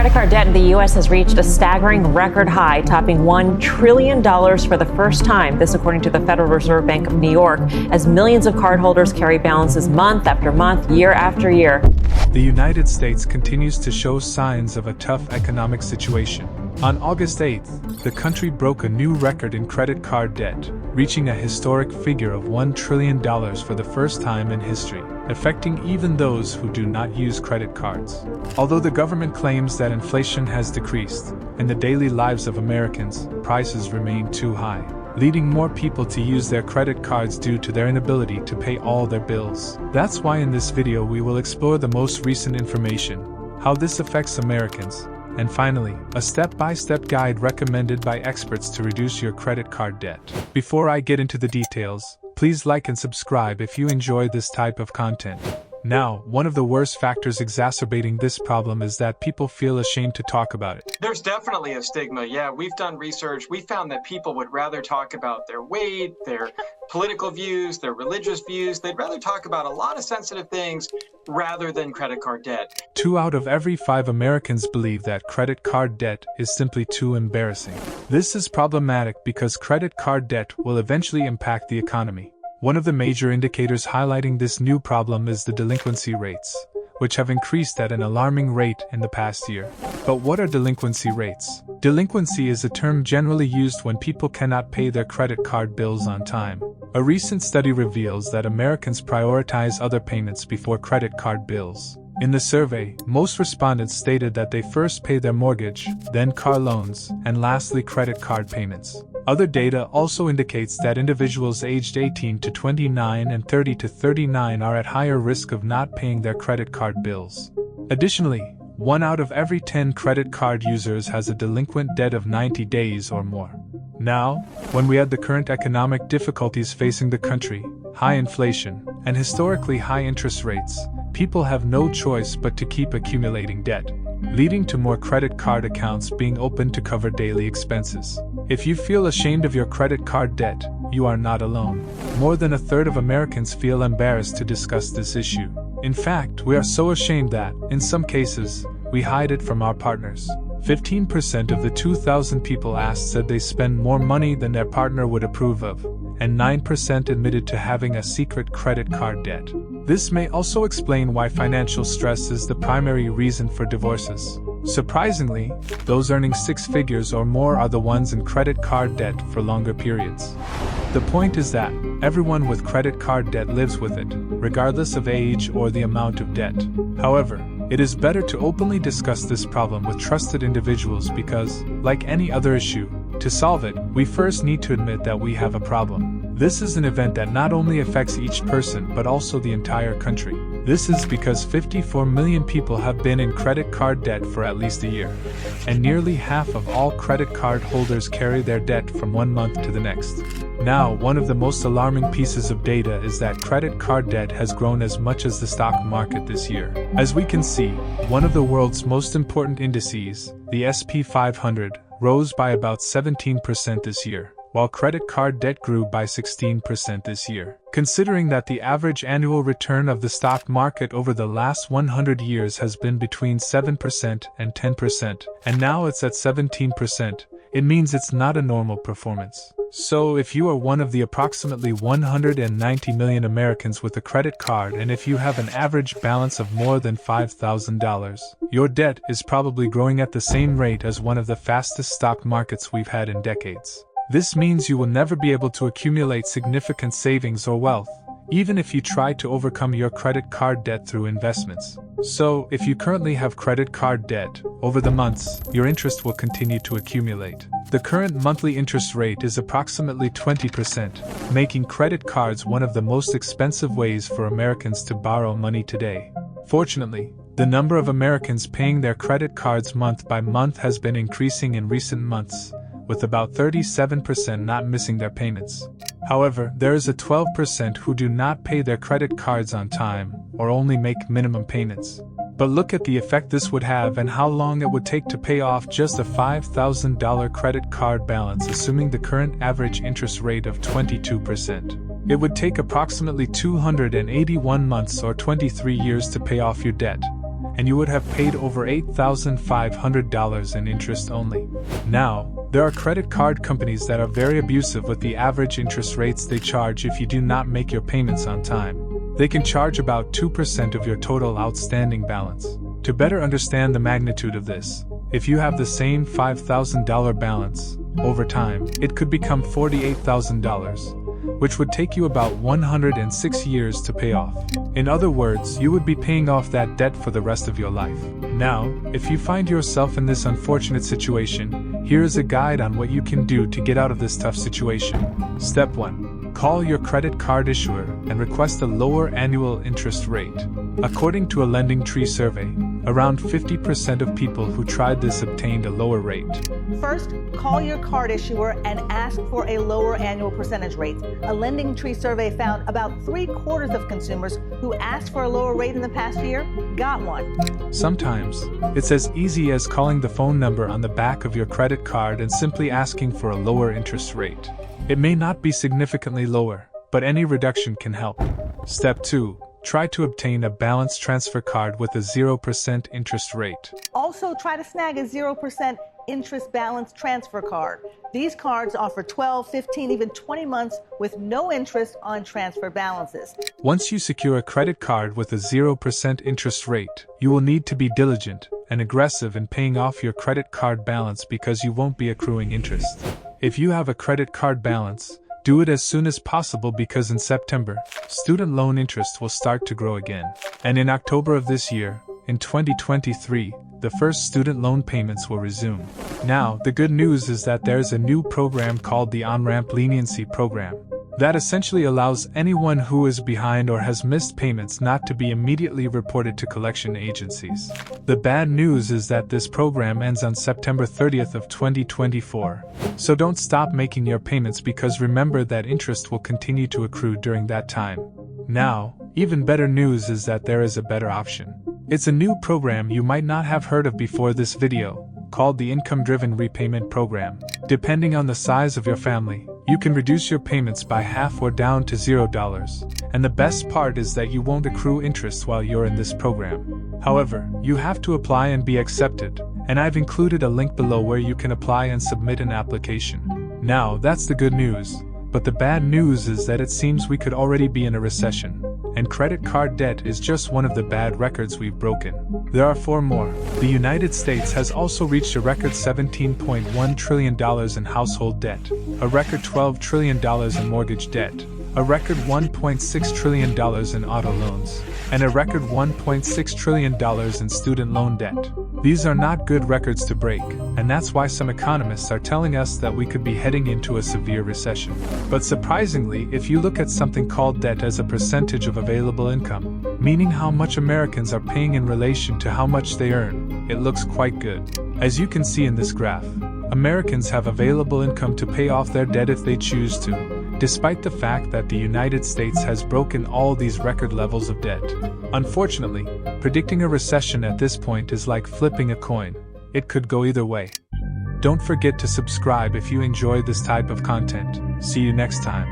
Credit card debt in the U.S. has reached a staggering record high, topping $1 trillion for the first time. This, according to the Federal Reserve Bank of New York, as millions of cardholders carry balances month after month, year after year. The United States continues to show signs of a tough economic situation. On August 8th, the country broke a new record in credit card debt, reaching a historic figure of $1 trillion for the first time in history, affecting even those who do not use credit cards. Although the government claims that inflation has decreased, in the daily lives of Americans, prices remain too high, leading more people to use their credit cards due to their inability to pay all their bills. That's why in this video we will explore the most recent information, how this affects Americans, and finally, a step-by-step guide recommended by experts to reduce your credit card debt. Before I get into the details, please like and subscribe if you enjoy this type of content. Now, one of the worst factors exacerbating this problem is that people feel ashamed to talk about it. There's definitely a stigma. Yeah, we've done research. We found that people would rather talk about their weight, their political views, their religious views. They'd rather talk about a lot of sensitive things rather than credit card debt. 2 out of every 5 Americans believe that credit card debt is simply too embarrassing. This is problematic because credit card debt will eventually impact the economy. One of the major indicators highlighting this new problem is the delinquency rates, which have increased at an alarming rate in the past year. But what are delinquency rates? Delinquency is a term generally used when people cannot pay their credit card bills on time. A recent study reveals that Americans prioritize other payments before credit card bills. In the survey, most respondents stated that they first pay their mortgage, then car loans, and lastly credit card payments. Other data also indicates that individuals aged 18 to 29 and 30 to 39 are at higher risk of not paying their credit card bills. Additionally, 1 out of every 10 credit card users has a delinquent debt of 90 days or more. Now, when we add the current economic difficulties facing the country, high inflation, and historically high interest rates, people have no choice but to keep accumulating debt, leading to more credit card accounts being opened to cover daily expenses. If you feel ashamed of your credit card debt, you are not alone. More than a third of Americans feel embarrassed to discuss this issue. In fact, we are so ashamed that, in some cases, we hide it from our partners. 15% of the 2,000 people asked said they spend more money than their partner would approve of, and 9% admitted to having a secret credit card debt. This may also explain why financial stress is the primary reason for divorces. Surprisingly, those earning 6 figures or more are the ones in credit card debt for longer periods. The point is that everyone with credit card debt lives with it, regardless of age or the amount of debt. However, it is better to openly discuss this problem with trusted individuals because, like any other issue, to solve it, we first need to admit that we have a problem. This is an event that not only affects each person but also the entire country. This is because 54 million people have been in credit card debt for at least a year, and nearly half of all credit card holders carry their debt from one month to the next. Now, one of the most alarming pieces of data is that credit card debt has grown as much as the stock market this year. As we can see, one of the world's most important indices, the S&P 500, rose by about 17% this year, while credit card debt grew by 16% this year. Considering that the average annual return of the stock market over the last 100 years has been between 7% and 10%, and now it's at 17%, it means it's not a normal performance. So if you are one of the approximately 190 million Americans with a credit card and if you have an average balance of more than $5,000, your debt is probably growing at the same rate as one of the fastest stock markets we've had in decades. This means you will never be able to accumulate significant savings or wealth, even if you try to overcome your credit card debt through investments. So, if you currently have credit card debt, over the months, your interest will continue to accumulate. The current monthly interest rate is approximately 20%, making credit cards one of the most expensive ways for Americans to borrow money today. Fortunately, the number of Americans paying their credit cards month by month has been increasing in recent months, with about 37% not missing their payments. However, there is a 12% who do not pay their credit cards on time or only make minimum payments. But look at the effect this would have and how long it would take to pay off just a $5,000 credit card balance, assuming the current average interest rate of 22%. It would take approximately 281 months or 23 years to pay off your debt. and you would have paid over $8,500 in interest only. Now, there are credit card companies that are very abusive with the average interest rates they charge if you do not make your payments on time. They can charge about 2% of your total outstanding balance. To better understand the magnitude of this, if you have the same $5,000 balance, over time, it could become $48,000, which would take you about 106 years to pay off. In other words, you would be paying off that debt for the rest of your life. Now, if you find yourself in this unfortunate situation, here is a guide on what you can do to get out of this tough situation. Step 1. Call your credit card issuer and request a lower annual interest rate. According to a LendingTree survey, around 50% of people who tried this obtained a lower rate. First, call your card issuer and ask for a lower annual percentage rate. A LendingTree survey found about 3/4 of consumers who asked for a lower rate in the past year got one. Sometimes, it's as easy as calling the phone number on the back of your credit card and simply asking for a lower interest rate. It may not be significantly lower, but any reduction can help. Step 2. Try to obtain a balance transfer card with a 0% interest rate. Also, try to snag a 0% interest balance transfer card. These cards offer 12, 15, even 20 months with no interest on transfer balances. Once you secure a credit card with a 0% interest rate, you will need to be diligent and aggressive in paying off your credit card balance because you won't be accruing interest. If you have a credit card balance, do it as soon as possible because in September, student loan interest will start to grow again. And in October of this year, in 2023, the first student loan payments will resume. Now, the good news is that there's a new program called the On-Ramp Leniency Program that essentially allows anyone who is behind or has missed payments not to be immediately reported to collection agencies. The bad news is that this program ends on September 30th of 2024. So don't stop making your payments because remember that interest will continue to accrue during that time. Now, even better news is that there is a better option. It's a new program you might not have heard of before this video, called the Income-Driven Repayment Program. Depending on the size of your family, you can reduce your payments by half or down to $0. And the best part is that you won't accrue interest while you're in this program. However, you have to apply and be accepted, and I've included a link below where you can apply and submit an application. Now, that's the good news, but the bad news is that it seems we could already be in a recession. And credit card debt is just one of the bad records we've broken. There are 4 more. The United States has also reached a record $17.1 trillion in household debt, a record $12 trillion in mortgage debt, a record $1.6 trillion in auto loans, and a record $1.6 trillion in student loan debt. These are not good records to break, and that's why some economists are telling us that we could be heading into a severe recession. But surprisingly, if you look at something called debt as a percentage of available income, meaning how much Americans are paying in relation to how much they earn, it looks quite good. As you can see in this graph, Americans have available income to pay off their debt if they choose to, despite the fact that the United States has broken all these record levels of debt. Unfortunately, predicting a recession at this point is like flipping a coin. It could go either way. Don't forget to subscribe if you enjoy this type of content. See you next time.